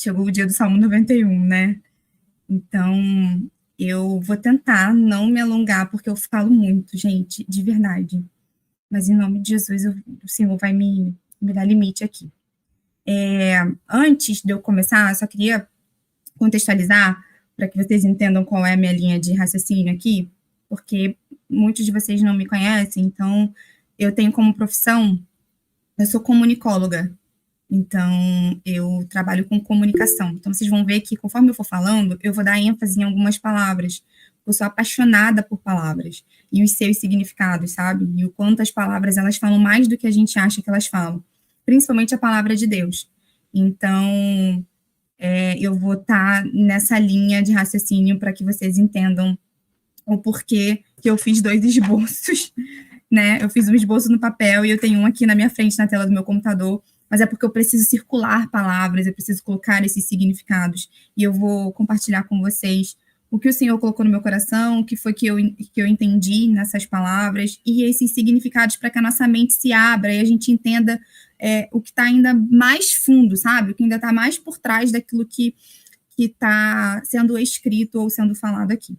chegou o dia do Salmo 91, né? Então, eu vou tentar não me alongar, porque eu falo muito, gente, de verdade. Mas em nome de Jesus, o Senhor vai me dar limite aqui. Antes de eu começar, eu só queria contextualizar para que vocês entendam qual é a minha linha de raciocínio aqui, porque muitos de vocês não me conhecem, então eu tenho como profissão, eu sou comunicóloga, então eu trabalho com comunicação. Então vocês vão ver que conforme eu for falando, eu vou dar ênfase em algumas palavras. Eu sou apaixonada por palavras e os seus significados, sabe? E o quanto as palavras elas falam mais do que a gente acha que elas falam, principalmente a palavra de Deus. Então, eu vou estar nessa linha de raciocínio para que vocês entendam o porquê que eu fiz 2 esboços, né? Eu fiz um esboço no papel e eu tenho um aqui na minha frente, na tela do meu computador, mas é porque eu preciso circular palavras, eu preciso colocar esses significados, e eu vou compartilhar com vocês o que o Senhor colocou no meu coração, o que foi que eu entendi nessas palavras, e esses significados para que a nossa mente se abra e a gente entenda o que está ainda mais fundo, sabe? O que ainda está mais por trás daquilo que está sendo escrito ou sendo falado aqui.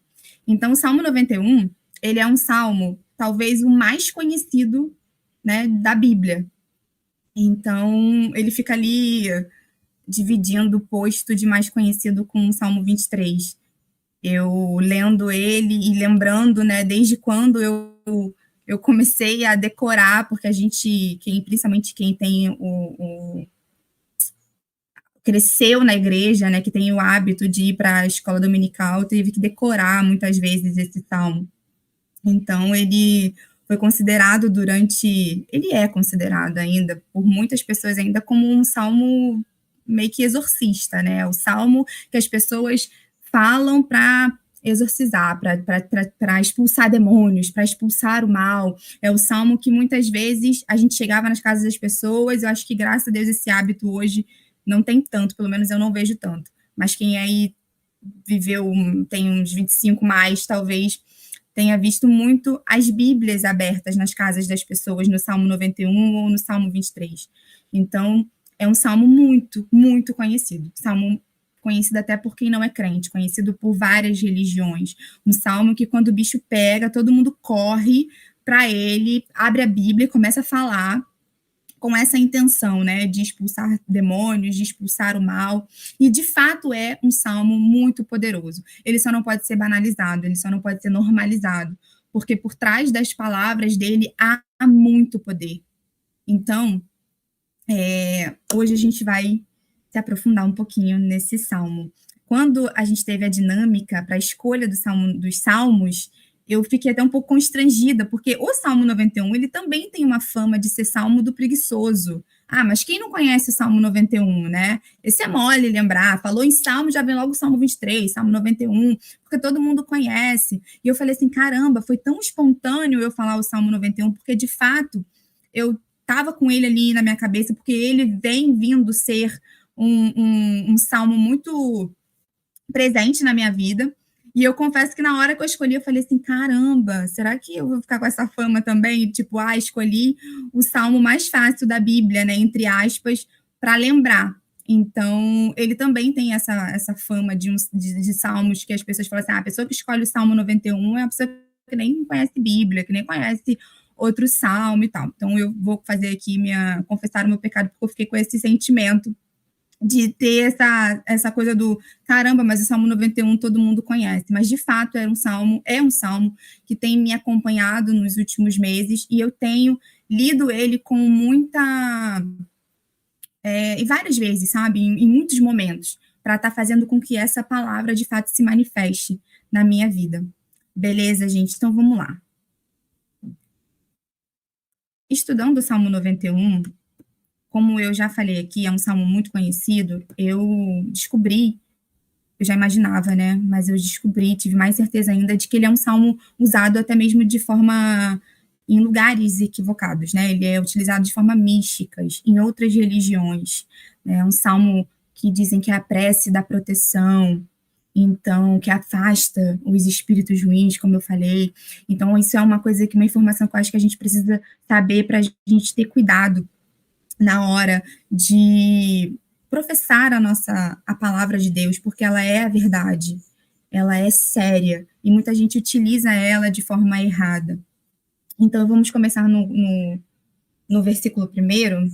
Então, o Salmo 91, ele é um salmo, talvez o mais conhecido, né, da Bíblia. Então, ele fica ali dividindo o posto de mais conhecido com o Salmo 23. Eu lendo ele e lembrando, né, desde quando eu comecei a decorar, porque a gente, principalmente quem tem cresceu na igreja, né, que tem o hábito de ir para a escola dominical, teve que decorar muitas vezes esse salmo. Então, ele foi considerado ele é considerado ainda, por muitas pessoas ainda, como um salmo meio que exorcista, né? O salmo que as pessoas falam para exorcizar, para expulsar demônios, para expulsar o mal. É o salmo que muitas vezes a gente chegava nas casas das pessoas, eu acho que graças a Deus esse hábito hoje não tem tanto, pelo menos eu não vejo tanto. Mas quem aí viveu, tem uns 25 mais, talvez tenha visto muito as Bíblias abertas nas casas das pessoas, no Salmo 91 ou no Salmo 23. Então, é um salmo muito, muito conhecido. Salmo conhecido até por quem não é crente, conhecido por várias religiões. Um salmo que, quando o bicho pega, todo mundo corre para ele, abre a Bíblia e começa a falar com essa intenção, né, de expulsar demônios, de expulsar o mal, e de fato é um salmo muito poderoso. Ele só não pode ser banalizado, ele só não pode ser normalizado, porque por trás das palavras dele há muito poder. Então, hoje a gente vai se aprofundar um pouquinho nesse salmo. Quando a gente teve a dinâmica para a escolha dos salmos, eu fiquei até um pouco constrangida, porque o Salmo 91, ele também tem uma fama de ser salmo do preguiçoso. Ah, mas quem não conhece o Salmo 91, né? Esse é mole lembrar. Falou em Salmo, já vem logo o Salmo 23, Salmo 91, porque todo mundo conhece. E eu falei assim, caramba, foi tão espontâneo eu falar o Salmo 91, porque de fato eu estava com ele ali na minha cabeça, porque ele vem vindo ser um salmo muito presente na minha vida. E eu confesso que na hora que eu escolhi, eu falei assim, caramba, será que eu vou ficar com essa fama também? Tipo, escolhi o salmo mais fácil da Bíblia, né, entre aspas, para lembrar. Então, ele também tem essa fama de salmos que as pessoas falam assim, a pessoa que escolhe o Salmo 91 é a pessoa que nem conhece Bíblia, que nem conhece outro salmo e tal. Então, eu vou fazer aqui confessar o meu pecado, porque eu fiquei com esse sentimento de ter essa coisa do caramba, mas o Salmo 91 todo mundo conhece, mas de fato é um salmo que tem me acompanhado nos últimos meses, e eu tenho lido ele com muita e várias vezes, sabe, em muitos momentos, para estar fazendo com que essa palavra de fato se manifeste na minha vida. Beleza, gente? Então vamos lá. Estudando o Salmo 91, como eu já falei aqui, é um salmo muito conhecido, eu já imaginava, né, mas eu tive mais certeza ainda de que ele é um salmo usado até mesmo de forma, em lugares equivocados, né, ele é utilizado de forma mística, em outras religiões, né, é um salmo que dizem que é a prece da proteção, então, que afasta os espíritos ruins, como eu falei. Então, isso é uma informação que eu acho que a gente precisa saber para a gente ter cuidado na hora de professar a palavra de Deus, porque ela é a verdade, ela é séria, e muita gente utiliza ela de forma errada. Então, vamos começar no versículo 1,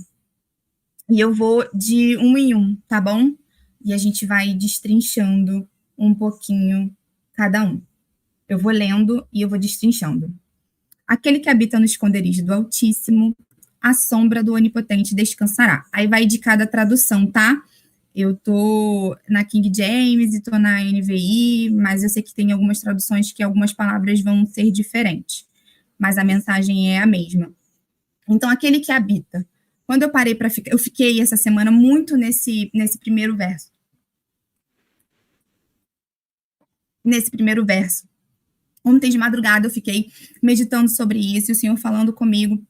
e eu vou de um em um, tá bom? E a gente vai destrinchando um pouquinho cada um. Eu vou lendo e eu vou destrinchando. Aquele que habita no esconderijo do Altíssimo, a sombra do Onipotente descansará. Aí vai de cada tradução, tá? Eu tô na King James e tô na NVI, mas eu sei que tem algumas traduções que algumas palavras vão ser diferentes, mas a mensagem é a mesma. Então, aquele que habita. Quando eu parei para ficar, eu fiquei essa semana muito nesse primeiro verso. Nesse primeiro verso. Ontem de madrugada eu fiquei meditando sobre isso, e o Senhor falando comigo,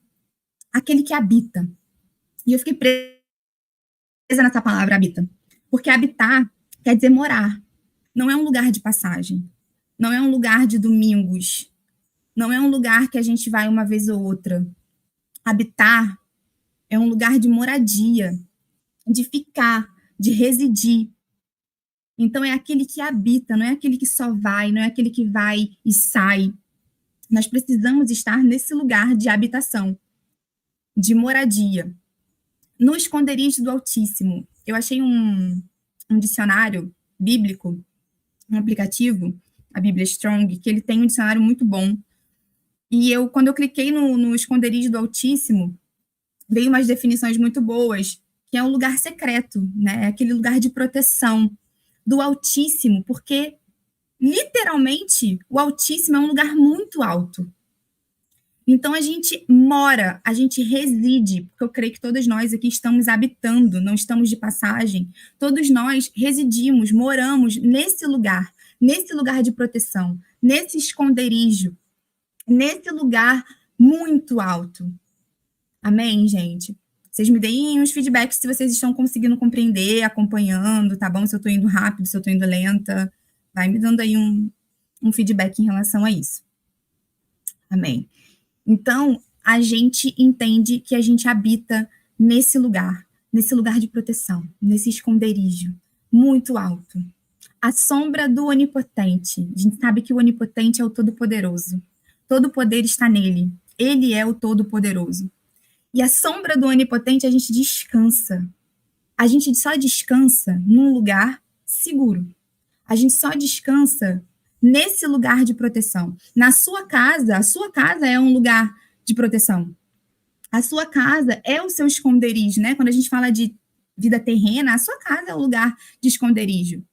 aquele que habita. E eu fiquei presa nessa palavra, habita. Porque habitar quer dizer morar. Não é um lugar de passagem. Não é um lugar de domingos. Não é um lugar que a gente vai uma vez ou outra. Habitar é um lugar de moradia, de ficar, de residir. Então, é aquele que habita, não é aquele que só vai, não é aquele que vai e sai. Nós precisamos estar nesse lugar de habitação, de moradia. No esconderijo do Altíssimo, eu achei um dicionário bíblico, um aplicativo, a Bíblia Strong, que ele tem um dicionário muito bom. E quando eu cliquei no esconderijo do Altíssimo, veio umas definições muito boas, que é um lugar secreto, né? É aquele lugar de proteção do Altíssimo, porque literalmente o Altíssimo é um lugar muito alto. Então a gente mora, a gente reside, porque eu creio que todos nós aqui estamos habitando, não estamos de passagem. Todos nós residimos, moramos nesse lugar de proteção, nesse esconderijo, nesse lugar muito alto. Amém, gente? Vocês me deem uns feedbacks se vocês estão conseguindo compreender, acompanhando, tá bom? Se eu tô indo rápido, se eu tô indo lenta. Vai me dando aí um feedback em relação a isso. Amém. Então, a gente entende que a gente habita nesse lugar de proteção, nesse esconderijo muito alto. A sombra do Onipotente. A gente sabe que o Onipotente é o Todo-Poderoso. Todo poder está nele. Ele é o Todo-Poderoso. E a sombra do Onipotente, a gente descansa. A gente só descansa num lugar seguro. A gente só descansa nesse lugar de proteção. Na sua casa, a sua casa é um lugar de proteção. A sua casa é o seu esconderijo, né? Quando a gente fala de vida terrena, a sua casa é o lugar de esconderijo.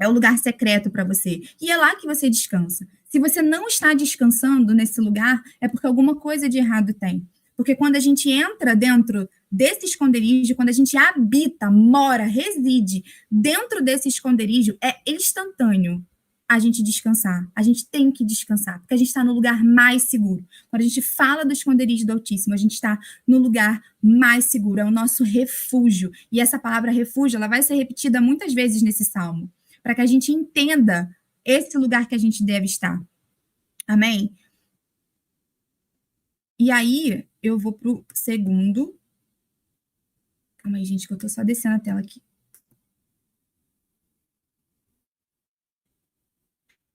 É o lugar secreto para você. E é lá que você descansa. Se você não está descansando nesse lugar, é porque alguma coisa de errado tem. Porque quando a gente entra dentro desse esconderijo, quando a gente habita, mora, reside dentro desse esconderijo, é instantâneo a gente descansar. A gente tem que descansar, porque a gente está no lugar mais seguro. Quando a gente fala do esconderijo do Altíssimo, a gente está no lugar mais seguro, é o nosso refúgio. E essa palavra refúgio, ela vai ser repetida muitas vezes nesse salmo, para que a gente entenda esse lugar que a gente deve estar. Amém? E aí, eu vou pro segundo. Calma aí, gente, que eu tô só descendo a tela aqui.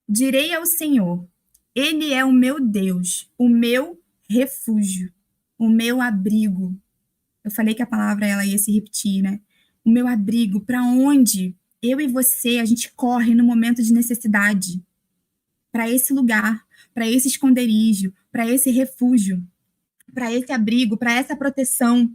Direi ao Senhor, Ele é o meu Deus, o meu refúgio, o meu abrigo. Eu falei que a palavra ela ia se repetir, né? O meu abrigo, para onde eu e você, a gente corre no momento de necessidade. Para esse lugar, para esse esconderijo, para esse refúgio, para esse abrigo, para essa proteção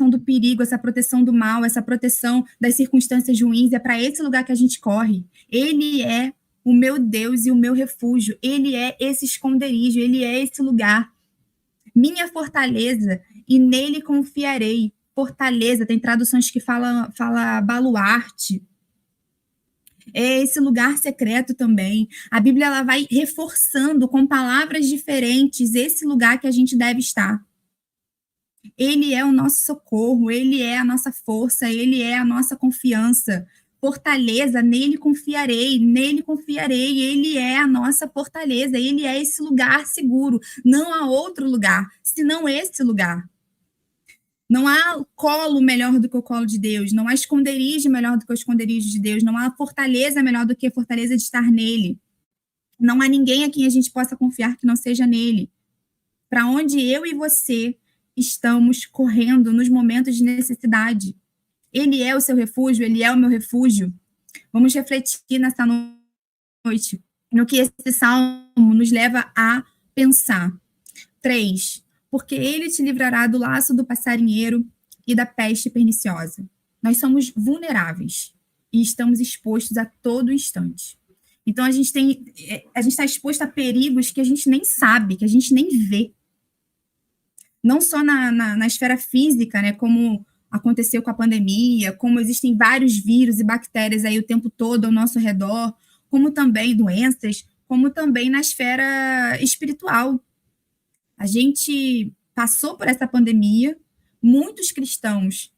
do perigo, essa proteção do mal, essa proteção das circunstâncias ruins, é para esse lugar que a gente corre. Ele é o meu Deus e o meu refúgio, ele é esse esconderijo, ele é esse lugar. Minha fortaleza, e nele confiarei. Fortaleza, tem traduções que fala baluarte. É esse lugar secreto também. A Bíblia ela vai reforçando com palavras diferentes esse lugar que a gente deve estar. Ele é o nosso socorro, ele é a nossa força, ele é a nossa confiança. Fortaleza, nele confiarei, ele é a nossa fortaleza, ele é esse lugar seguro. Não há outro lugar, senão esse lugar. Não há colo melhor do que o colo de Deus, não há esconderijo melhor do que o esconderijo de Deus, não há fortaleza melhor do que a fortaleza de estar nele. Não há ninguém a quem a gente possa confiar que não seja nele. Para onde eu e você estamos correndo nos momentos de necessidade. Ele é o seu refúgio, ele é o meu refúgio. Vamos refletir nessa noite no que esse salmo nos leva a pensar. 3. Porque ele te livrará do laço do passarinheiro e da peste perniciosa. Nós somos vulneráveis e estamos expostos a todo instante. Então a gente está exposto a perigos que a gente nem sabe, que a gente nem vê. Não só na esfera física, né, como aconteceu com a pandemia, como existem vários vírus e bactérias aí o tempo todo ao nosso redor, como também doenças, como também na esfera espiritual. A gente passou por essa pandemia, muitos cristãos,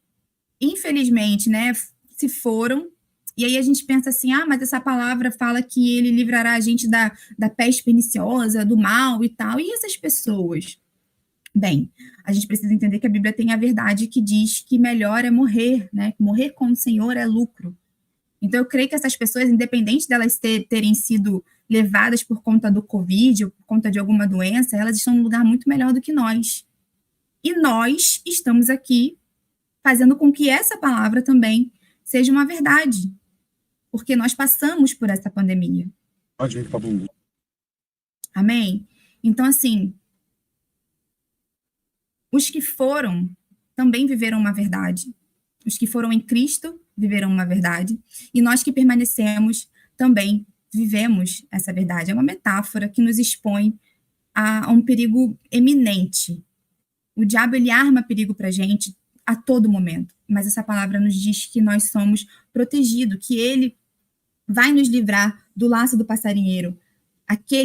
infelizmente, né, se foram, e aí a gente pensa assim, mas essa palavra fala que ele livrará a gente da peste perniciosa, do mal e tal, e essas pessoas? Bem, a gente precisa entender que a Bíblia tem a verdade que diz que melhor é morrer, né? Morrer com o Senhor é lucro. Então, eu creio que essas pessoas, independente delas terem sido levadas por conta do Covid ou por conta de alguma doença, elas estão num lugar muito melhor do que nós. E nós estamos aqui fazendo com que essa palavra também seja uma verdade, porque nós passamos por essa pandemia. Pode vir, Pablo. Amém? Então, assim, os que foram também viveram uma verdade. Os que foram em Cristo viveram uma verdade. E nós que permanecemos também vivemos essa verdade. É uma metáfora que nos expõe a um perigo eminente. O diabo, ele arma perigo para a gente a todo momento. Mas essa palavra nos diz que nós somos protegidos, que ele vai nos livrar do laço do passarinheiro.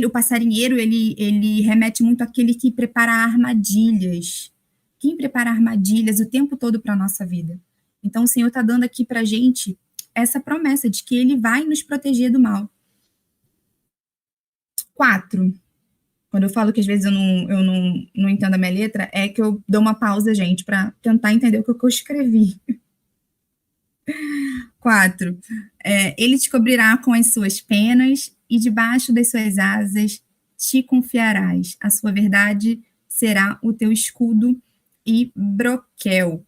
O passarinheiro, ele remete muito àquele que prepara armadilhas. Quem prepara armadilhas o tempo todo para a nossa vida. Então, o Senhor está dando aqui para a gente essa promessa de que ele vai nos proteger do mal. 4. Quando eu falo que às vezes eu não entendo a minha letra, é que eu dou uma pausa, gente, para tentar entender o que eu escrevi. 4. Ele te cobrirá com as suas penas e debaixo das suas asas te confiarás. A sua verdade será o teu escudo e broquel.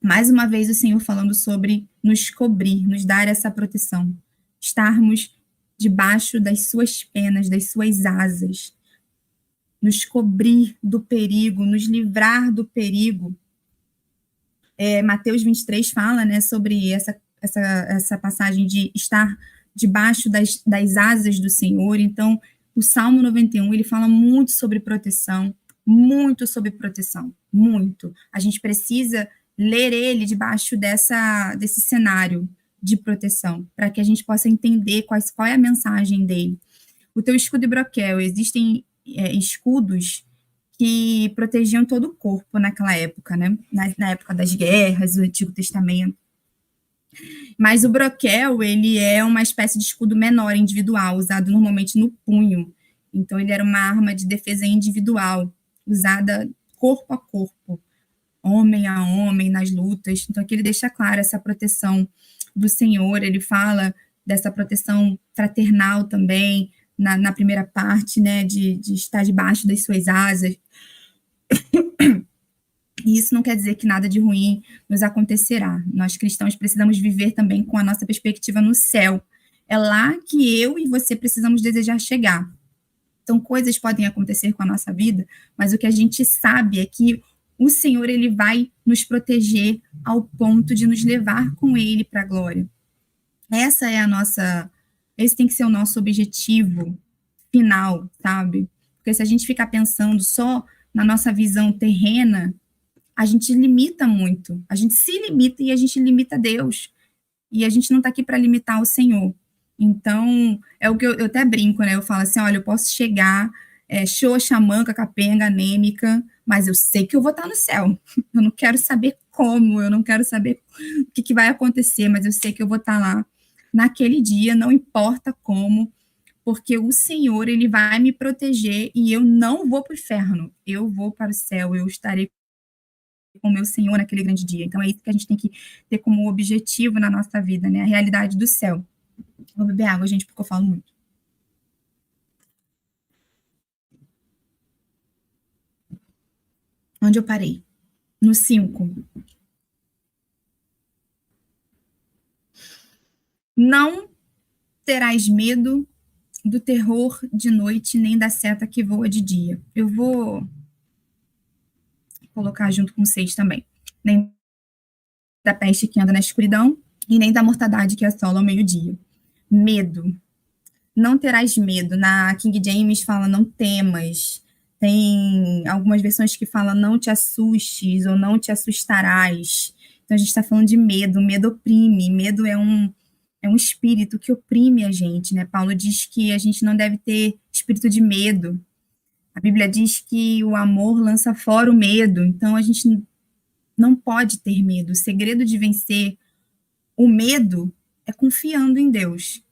Mais uma vez o Senhor falando sobre nos cobrir, nos dar essa proteção. Estarmos debaixo das suas penas, das suas asas. Nos cobrir do perigo, nos livrar do perigo. Mateus 23 fala, né, sobre essa passagem de estar debaixo das asas do Senhor. Então, o Salmo 91, ele fala muito sobre proteção, muito. A gente precisa ler ele debaixo desse cenário de proteção, para que a gente possa entender qual é a mensagem dele. O teu escudo e broquel, existem escudos que protegiam todo o corpo naquela época, né? Na época das guerras, do Antigo Testamento. Mas o broquel, ele é uma espécie de escudo menor, individual, usado normalmente no punho. Então, ele era uma arma de defesa individual, usada corpo a corpo, homem a homem, nas lutas. Então, aqui ele deixa claro essa proteção do Senhor, ele fala dessa proteção fraternal também, na primeira parte, né, de estar debaixo das suas asas. E isso não quer dizer que nada de ruim nos acontecerá. Nós cristãos precisamos viver também com a nossa perspectiva no céu. É lá que eu e você precisamos desejar chegar. Então, coisas podem acontecer com a nossa vida, mas o que a gente sabe é que o Senhor, ele vai nos proteger ao ponto de nos levar com ele para a glória. Esse tem que ser o nosso objetivo final, sabe? Porque se a gente ficar pensando só na nossa visão terrena, a gente limita muito. A gente se limita e a gente limita Deus. E a gente não está aqui para limitar o Senhor. Então, é o que eu até brinco, né? Eu falo assim, olha, eu posso chegar xoxa, manca, capenga, anêmica, mas eu sei que eu vou estar no céu. Eu não quero saber como, eu não quero saber o que vai acontecer, mas eu sei que eu vou estar lá naquele dia, não importa como, porque o Senhor, ele vai me proteger e eu não vou para o inferno, eu vou para o céu, eu estarei com o meu Senhor naquele grande dia. Então é isso que a gente tem que ter como objetivo na nossa vida, né? A realidade do céu. Vou beber água, gente, porque eu falo muito. Onde eu parei? No 5. Não terás medo do terror de noite, nem da seta que voa de dia. Eu vou colocar junto com 6 também. Nem da peste que anda na escuridão, e nem da mortandade que assola ao meio-dia. Medo. Não terás medo. Na King James fala não temas. Tem algumas versões que falam não te assustes ou não te assustarás. Então a gente está falando de medo. Medo oprime. Medo é um espírito que oprime a gente, né? Paulo diz que a gente não deve ter espírito de medo. A Bíblia diz que o amor lança fora o medo. Então a gente não pode ter medo. O segredo de vencer o medo é confiando em Deus.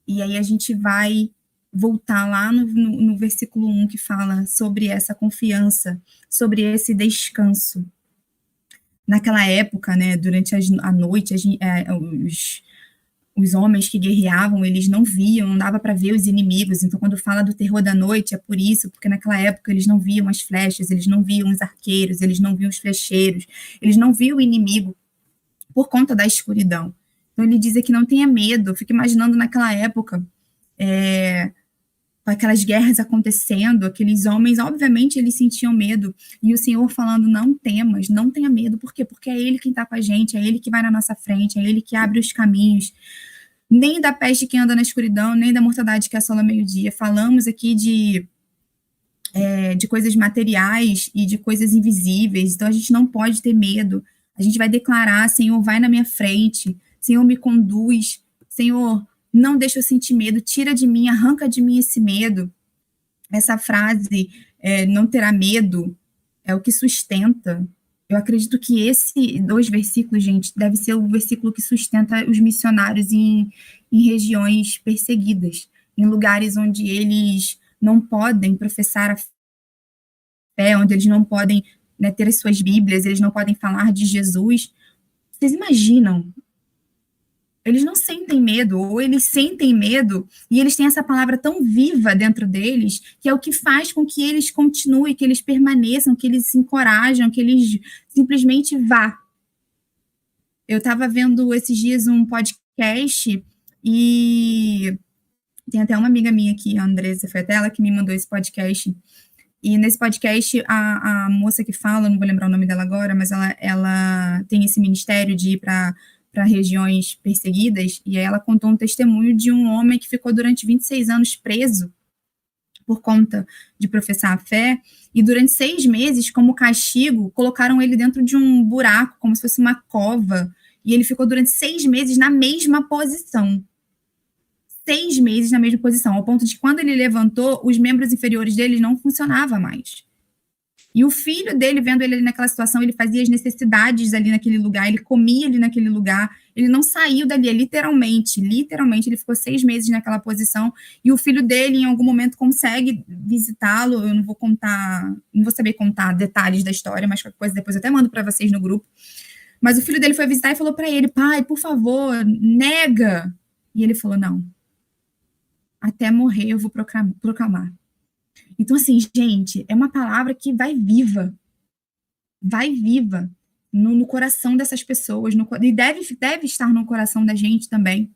E aí a gente vai voltar lá no versículo 1 que fala sobre essa confiança, sobre esse descanso. Naquela época, né, durante a noite, os homens que guerreavam, eles não viam, não dava para ver os inimigos. Então, quando fala do terror da noite, é por isso, porque naquela época eles não viam as flechas, eles não viam os arqueiros, eles não viam os flecheiros, eles não viam o inimigo por conta da escuridão. Então, ele diz que não tenha medo. Eu fico imaginando naquela época, com aquelas guerras acontecendo, aqueles homens, obviamente, eles sentiam medo. E o Senhor falando, não temas, não tenha medo. Por quê? Porque é Ele quem está com a gente, é Ele que vai na nossa frente, é Ele que abre os caminhos. Nem da peste que anda na escuridão, nem da mortandade que assola meio-dia. Falamos aqui de coisas materiais e de coisas invisíveis. Então, a gente não pode ter medo. A gente vai declarar, Senhor, vai na minha frente. Senhor, me conduz. Senhor, não deixa eu sentir medo. Tira de mim, arranca de mim esse medo. Essa frase, não terá medo, é o que sustenta. Eu acredito que esse 2 versículos, gente, deve ser o versículo que sustenta os missionários em regiões perseguidas, em lugares onde eles não podem professar a fé, onde eles não podem, né, ter as suas Bíblias, eles não podem falar de Jesus. Vocês imaginam? Eles não sentem medo, ou eles sentem medo, e eles têm essa palavra tão viva dentro deles, que é o que faz com que eles continuem, que eles permaneçam, que eles se encorajam, que eles simplesmente vá. Eu estava vendo esses dias um podcast, e tem até uma amiga minha aqui, a Andressa, foi até ela que me mandou esse podcast, e nesse podcast, a moça que fala, não vou lembrar o nome dela agora, mas ela tem esse ministério de ir para regiões perseguidas, e aí ela contou um testemunho de um homem que ficou durante 26 anos preso por conta de professar a fé, e durante 6 meses, como castigo, colocaram ele dentro de um buraco, como se fosse uma cova, e ele ficou durante 6 meses na mesma posição. 6 meses na mesma posição, ao ponto de que quando ele levantou, os membros inferiores dele não funcionavam mais. E o filho dele, vendo ele ali naquela situação, ele fazia as necessidades ali naquele lugar, ele comia ali naquele lugar, ele não saiu dali, literalmente, ele ficou 6 meses naquela posição, e o filho dele, em algum momento, consegue visitá-lo. Eu não vou saber contar detalhes da história, mas qualquer coisa depois eu até mando para vocês no grupo. Mas o filho dele foi visitar e falou para ele, pai, por favor, nega. E ele falou, não, até morrer eu vou proclamar. Então, assim, gente, é uma palavra que vai viva no coração dessas pessoas, e deve estar no coração da gente também.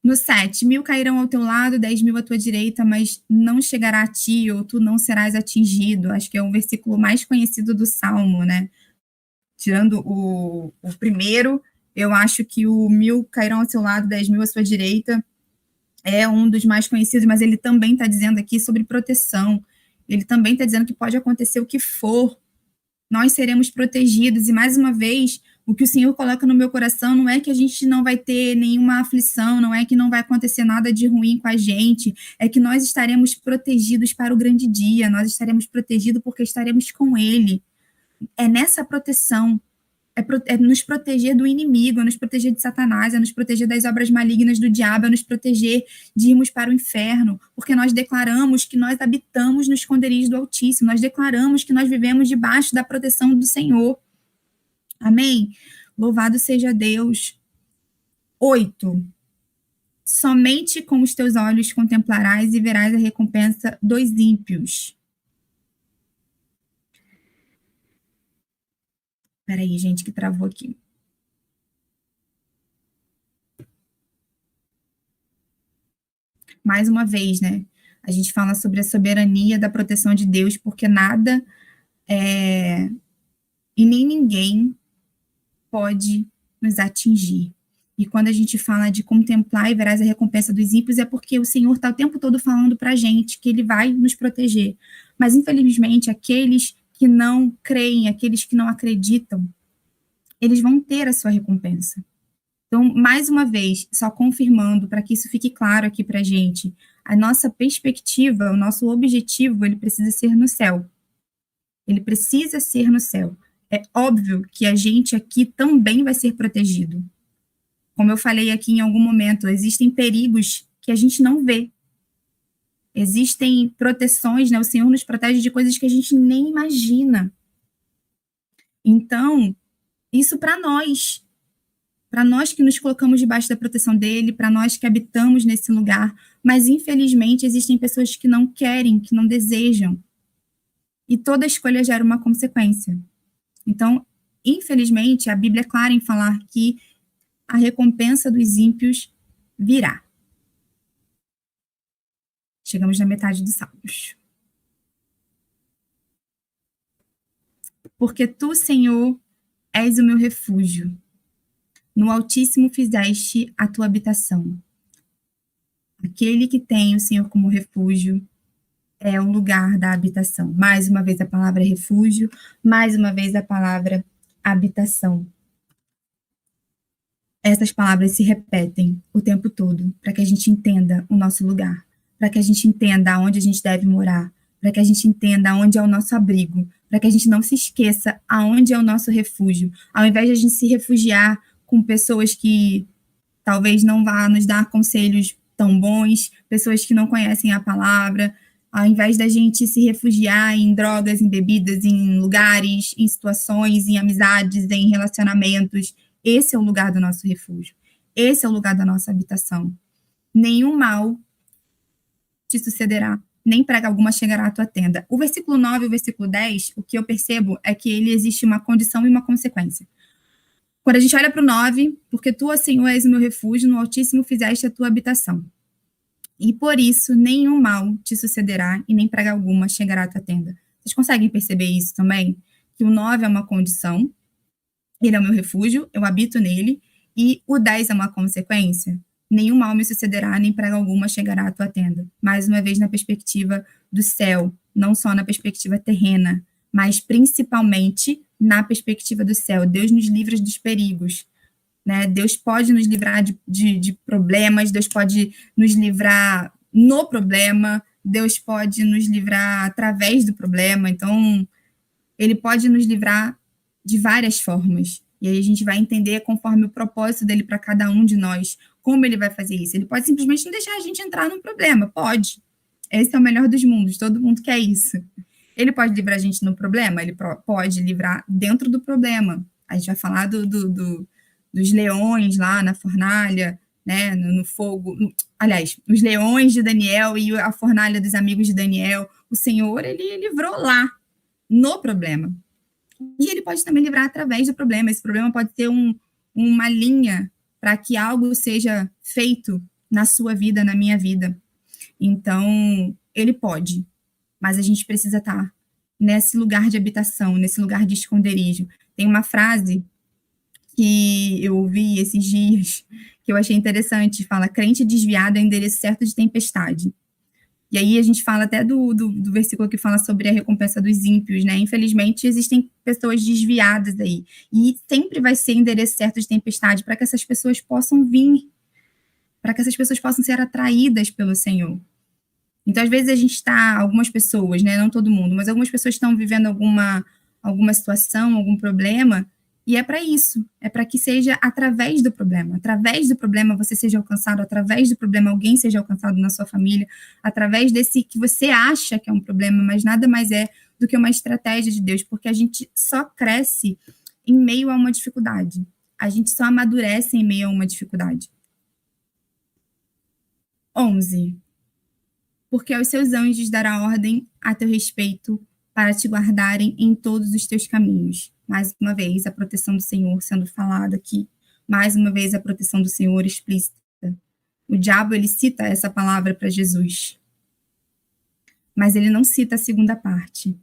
No 7, 1.000 cairão ao teu lado, 10.000 à tua direita, mas não chegará a ti, ou tu não serás atingido. Acho que é o versículo mais conhecido do Salmo, né? Tirando o primeiro, eu acho que o 1.000 cairão ao teu lado, 10.000 à sua direita, é um dos mais conhecidos, mas ele também está dizendo aqui sobre proteção. Ele também está dizendo que pode acontecer o que for, nós seremos protegidos. E, mais uma vez, o que o Senhor coloca no meu coração não é que a gente não vai ter nenhuma aflição, não é que não vai acontecer nada de ruim com a gente, é que nós estaremos protegidos para o grande dia, nós estaremos protegidos porque estaremos com Ele. É nessa proteção, é nos proteger do inimigo, é nos proteger de Satanás, é nos proteger das obras malignas do diabo, é nos proteger de irmos para o inferno, porque nós declaramos que nós habitamos no esconderijo do Altíssimo, nós declaramos que nós vivemos debaixo da proteção do Senhor. Amém? Louvado seja Deus. 8. Somente com os teus olhos contemplarás e verás a recompensa dos ímpios. Espera aí, gente, que travou aqui. Mais uma vez, né? A gente fala sobre a soberania da proteção de Deus, porque nada e nem ninguém pode nos atingir. E quando a gente fala de contemplar e verás a recompensa dos ímpios, é porque o Senhor está o tempo todo falando para a gente que Ele vai nos proteger. Mas, infelizmente, aqueles que não creem, aqueles que não acreditam, eles vão ter a sua recompensa. Então, mais uma vez, só confirmando, para que isso fique claro aqui para a gente, a nossa perspectiva, o nosso objetivo, ele precisa ser no céu. Ele precisa ser no céu. É óbvio que a gente aqui também vai ser protegido. Como eu falei aqui em algum momento, existem perigos que a gente não vê. Existem proteções, né? O Senhor nos protege de coisas que a gente nem imagina. Então, isso para nós que nos colocamos debaixo da proteção dele, para nós que habitamos nesse lugar, mas infelizmente existem pessoas que não querem, que não desejam. E toda escolha gera uma consequência. Então, infelizmente, a Bíblia é clara em falar que a recompensa dos ímpios virá. Chegamos na metade dos Salmos. Porque tu, Senhor, és o meu refúgio. No Altíssimo fizeste a tua habitação. Aquele que tem o Senhor como refúgio é o lugar da habitação. Mais uma vez a palavra refúgio, mais uma vez a palavra habitação. Essas palavras se repetem o tempo todo, para que a gente entenda o nosso lugar, para que a gente entenda aonde a gente deve morar, para que a gente entenda aonde é o nosso abrigo, para que a gente não se esqueça aonde é o nosso refúgio. Ao invés de a gente se refugiar com pessoas que talvez não vá nos dar conselhos tão bons, pessoas que não conhecem a palavra, ao invés da gente se refugiar em drogas, em bebidas, em lugares, em situações, em amizades, em relacionamentos, esse é o lugar do nosso refúgio. Esse é o lugar da nossa habitação. Nenhum mal te sucederá, nem praga alguma chegará à tua tenda. O versículo 9 e o versículo 10, o que eu percebo é que ele existe uma condição e uma consequência. Quando a gente olha para o 9, porque tu, ó Senhor, és o meu refúgio, no Altíssimo fizeste a tua habitação. E por isso nenhum mal te sucederá e nem praga alguma chegará à tua tenda. Vocês conseguem perceber isso também? Que o 9 é uma condição, ele é o meu refúgio, eu habito nele, e o 10 é uma consequência. Nenhum mal me sucederá, nem praga alguma chegará à tua tenda. Mais uma vez na perspectiva do céu, não só na perspectiva terrena, mas principalmente na perspectiva do céu. Deus nos livra dos perigos, né? Deus pode nos livrar de problemas, Deus pode nos livrar no problema, Deus pode nos livrar através do problema. Então, ele pode nos livrar de várias formas. E aí a gente vai entender conforme o propósito dele para cada um de nós, como ele vai fazer isso. Ele pode simplesmente não deixar a gente entrar no problema, pode. Esse é o melhor dos mundos, todo mundo quer isso. Ele pode livrar a gente no problema? Ele pode livrar dentro do problema. A gente vai falar dos leões lá na fornalha, né, no fogo. Aliás, os leões de Daniel e a fornalha dos amigos de Daniel. O Senhor, ele livrou lá, no problema. E ele pode também livrar através do problema. Esse problema pode ser uma linha para que algo seja feito na sua vida, na minha vida. Então, ele pode, mas a gente precisa estar nesse lugar de habitação, nesse lugar de esconderijo. Tem uma frase que eu ouvi esses dias, que eu achei interessante, fala, crente desviado é endereço certo de tempestade. E aí a gente fala até do versículo que fala sobre a recompensa dos ímpios, né? Infelizmente, existem pessoas desviadas aí. E sempre vai ser endereço certo de tempestade para que essas pessoas possam vir, para que essas pessoas possam ser atraídas pelo Senhor. Então, às vezes, a gente está, algumas pessoas, né? Não todo mundo, mas algumas pessoas estão vivendo alguma situação, algum problema, E é para isso, é para que seja através do problema você seja alcançado, através do problema alguém seja alcançado na sua família, através desse que você acha que é um problema, mas nada mais é do que uma estratégia de Deus, porque a gente só cresce em meio a uma dificuldade, a gente só amadurece em meio a uma dificuldade. 11. Porque aos seus anjos dará ordem a teu respeito para te guardarem em todos os teus caminhos. Mais uma vez, a proteção do Senhor sendo falada aqui. Mais uma vez, a proteção do Senhor explícita. O diabo, ele cita essa palavra para Jesus. Mas ele não cita a segunda parte.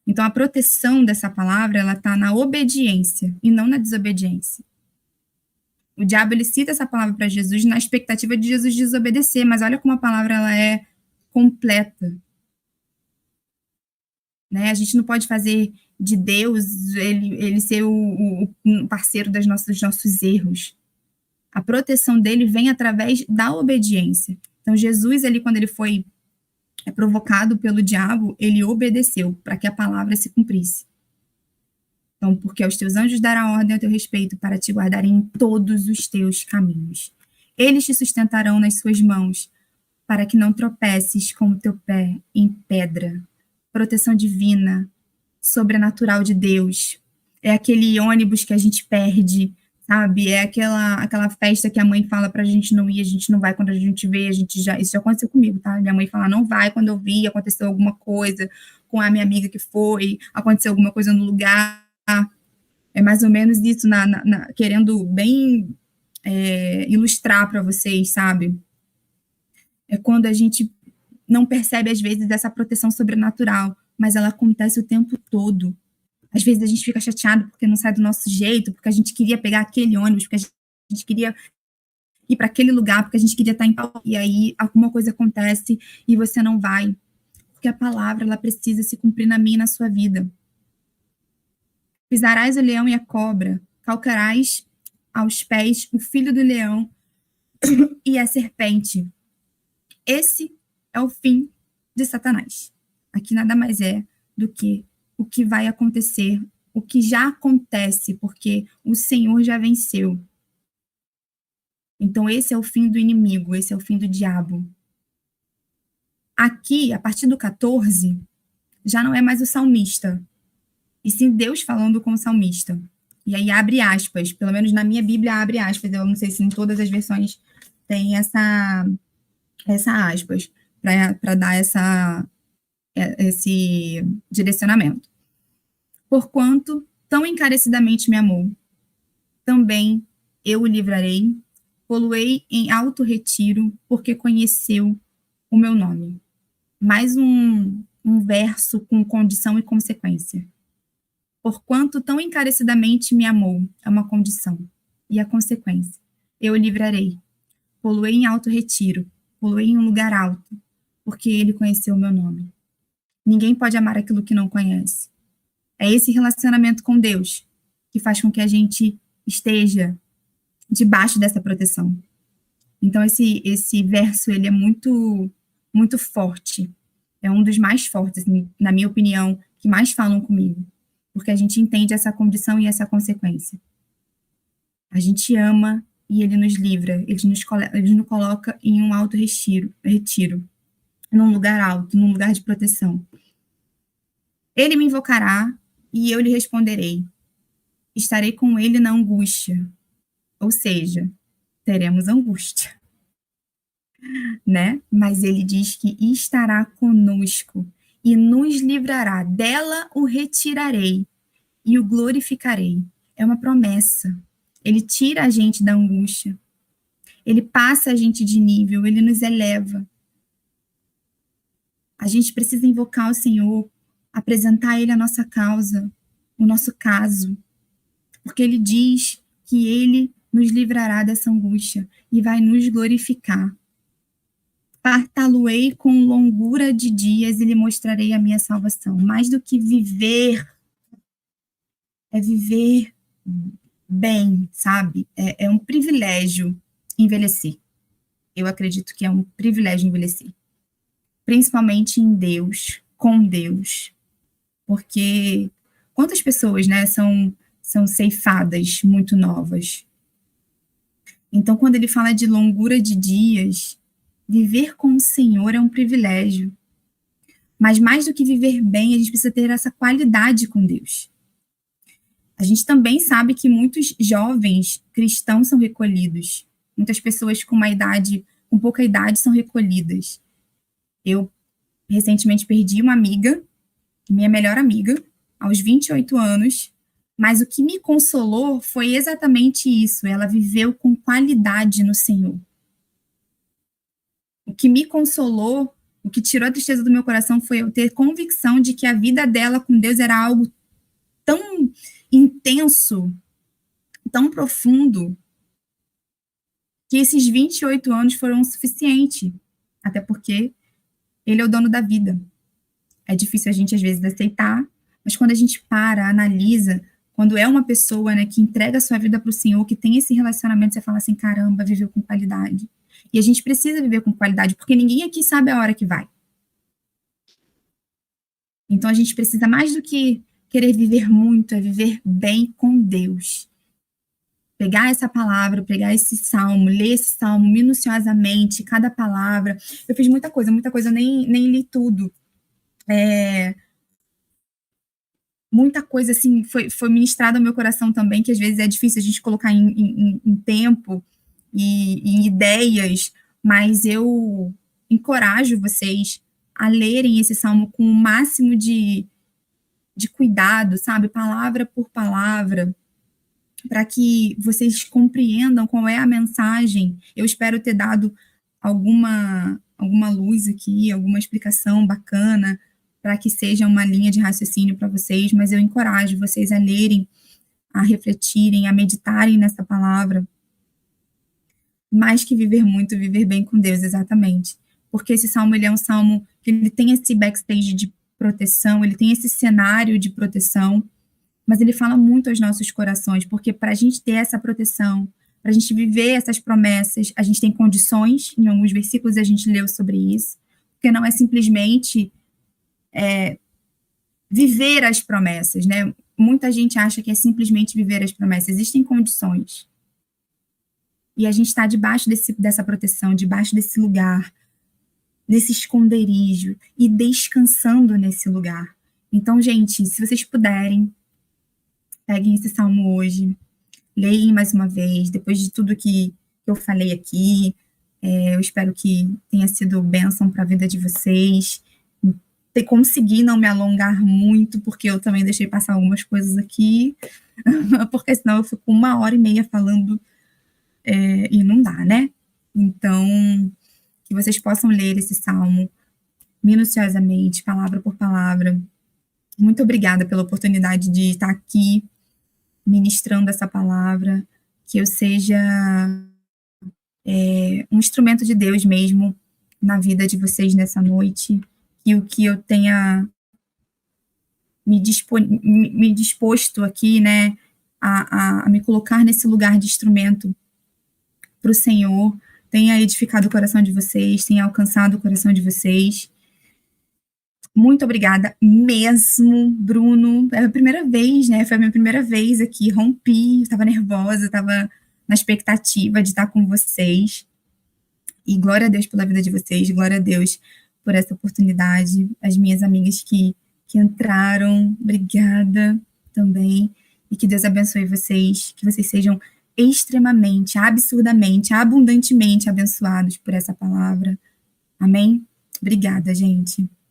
Então, a proteção dessa palavra, ela está na obediência e não na desobediência. O diabo, ele cita essa palavra para Jesus na expectativa de Jesus desobedecer, mas olha como a palavra ela é completa. Né? A gente não pode fazer de Deus ele ser o parceiro dos nossos erros. A proteção dele vem através da obediência. Então, Jesus, quando ele foi provocado pelo diabo, ele obedeceu para que a palavra se cumprisse. Então, porque aos teus anjos dará ordem a teu respeito para te guardarem em todos os teus caminhos. Eles te sustentarão nas suas mãos, para que não tropeces com o teu pé em pedra. Proteção divina, sobrenatural de Deus. É aquele ônibus que a gente perde, sabe? É aquela festa que a mãe fala pra gente não ir, a gente não vai quando a gente vê, isso já aconteceu comigo, tá? Minha mãe fala, não vai, quando eu vi, aconteceu alguma coisa com a minha amiga que foi, aconteceu alguma coisa no lugar. É mais ou menos isso, querendo bem ilustrar para vocês, sabe? É quando a gente não percebe, às vezes, essa proteção sobrenatural, mas ela acontece o tempo todo. Às vezes a gente fica chateado porque não sai do nosso jeito, porque a gente queria pegar aquele ônibus, porque a gente queria ir para aquele lugar, porque a gente queria estar em paz, e aí alguma coisa acontece e você não vai. Porque a palavra, ela precisa se cumprir na minha e na sua vida. Pisarás o leão e a cobra, calcarás aos pés o filho do leão e a serpente. Esse é o fim de Satanás. Aqui nada mais é do que o que vai acontecer, o que já acontece, porque o Senhor já venceu. Então, esse é o fim do inimigo, esse é o fim do diabo. Aqui, a partir do 14, já não é mais o salmista, e sim Deus falando com o salmista. E aí abre aspas, pelo menos na minha Bíblia abre aspas, eu não sei se em todas as versões tem essa aspas, para dar esse direcionamento. Porquanto tão encarecidamente me amou, também eu o livrarei, pô-lo-ei em alto retiro, porque conheceu o meu nome. Mais um verso com condição e consequência. Porquanto tão encarecidamente me amou, é uma condição. E a consequência, eu o livrarei, pô-lo-ei em alto retiro, pô-lo-ei em um lugar alto, porque ele conheceu o meu nome. Ninguém pode amar aquilo que não conhece. É esse relacionamento com Deus que faz com que a gente esteja debaixo dessa proteção. Então, esse verso, ele é muito, muito forte. É um dos mais fortes, assim, na minha opinião, que mais falam comigo. Porque a gente entende essa condição e essa consequência. A gente ama e ele nos livra. Ele nos coloca em um alto retiro, num lugar alto, num lugar de proteção. Ele me invocará e eu lhe responderei. Estarei com ele na angústia. Ou seja, teremos angústia, né? Mas ele diz que estará conosco e nos livrará. Dela o retirarei e o glorificarei. É uma promessa. Ele tira a gente da angústia. Ele passa a gente de nível, ele nos eleva. A gente precisa invocar o Senhor, apresentar a ele a nossa causa, o nosso caso, porque ele diz que ele nos livrará dessa angústia e vai nos glorificar. Fartá-lo-ei com longura de dias e lhe mostrarei a minha salvação. Mais do que viver, é viver bem, sabe? É um privilégio envelhecer. Eu acredito que é um privilégio envelhecer. Principalmente em Deus, com Deus. Porque Quantas pessoas, né, são ceifadas muito novas? Então, quando ele fala de longura de dias, viver com o Senhor é um privilégio. Mas mais do que viver bem, a gente precisa ter essa qualidade com Deus. A gente também sabe que muitos jovens cristãos são recolhidos. Muitas pessoas com pouca idade são recolhidas. Eu recentemente perdi uma amiga, minha melhor amiga, aos 28 anos, mas o que me consolou foi exatamente isso, ela viveu com qualidade no Senhor. O que me consolou, o que tirou a tristeza do meu coração foi eu ter convicção de que a vida dela com Deus era algo tão intenso, tão profundo, que esses 28 anos foram o suficiente. Até porque ele é o dono da vida. É difícil a gente, às vezes, aceitar, mas quando a gente analisa, quando é uma pessoa, né, que entrega a sua vida para o Senhor, que tem esse relacionamento, você fala assim, caramba, viveu com qualidade. E a gente precisa viver com qualidade, porque ninguém aqui sabe a hora que vai. Então a gente precisa, mais do que querer viver muito, é viver bem com Deus. Pegar essa palavra, pegar esse salmo, ler esse salmo minuciosamente, cada palavra. Eu fiz muita coisa, eu nem li tudo. Muita coisa, assim, foi ministrada ao meu coração também, que às vezes é difícil a gente colocar em tempo e em ideias, mas eu encorajo vocês a lerem esse salmo com o máximo de cuidado, sabe? Palavra por palavra, para que vocês compreendam qual é a mensagem. Eu espero ter dado alguma luz aqui, alguma explicação bacana, para que seja uma linha de raciocínio para vocês, mas eu encorajo vocês a lerem, a refletirem, a meditarem nessa palavra. Mais que viver muito, viver bem com Deus, exatamente. Porque esse salmo, ele é um salmo que ele tem esse backstage de proteção, ele tem esse cenário de proteção, mas ele fala muito aos nossos corações, porque para a gente ter essa proteção, para a gente viver essas promessas, a gente tem condições, em alguns versículos a gente leu sobre isso, porque não é simplesmente viver as promessas, né? Muita gente acha que é simplesmente viver as promessas, existem condições. E a gente está debaixo dessa proteção, debaixo desse lugar, nesse esconderijo, e descansando nesse lugar. Então, gente, se vocês puderem, peguem esse salmo hoje, leiam mais uma vez, depois de tudo que eu falei aqui, eu espero que tenha sido bênção para a vida de vocês. Consegui não me alongar muito, porque eu também deixei passar algumas coisas aqui, porque senão eu fico 1h30 falando e não dá, né? Então, que vocês possam ler esse salmo minuciosamente, palavra por palavra. Muito obrigada pela oportunidade de estar aqui ministrando essa palavra, que eu seja um instrumento de Deus mesmo na vida de vocês nessa noite, que o que eu tenha me disposto aqui, né, a me colocar nesse lugar de instrumento para o Senhor, tenha edificado o coração de vocês, tenha alcançado o coração de vocês. Muito obrigada mesmo, Bruno. É a primeira vez, né? Foi a minha primeira vez aqui, rompi, estava nervosa, estava na expectativa de estar com vocês. E glória a Deus pela vida de vocês, glória a Deus por essa oportunidade. As minhas amigas que entraram, obrigada também. E que Deus abençoe vocês, que vocês sejam extremamente, absurdamente, abundantemente abençoados por essa palavra. Amém? Obrigada, gente.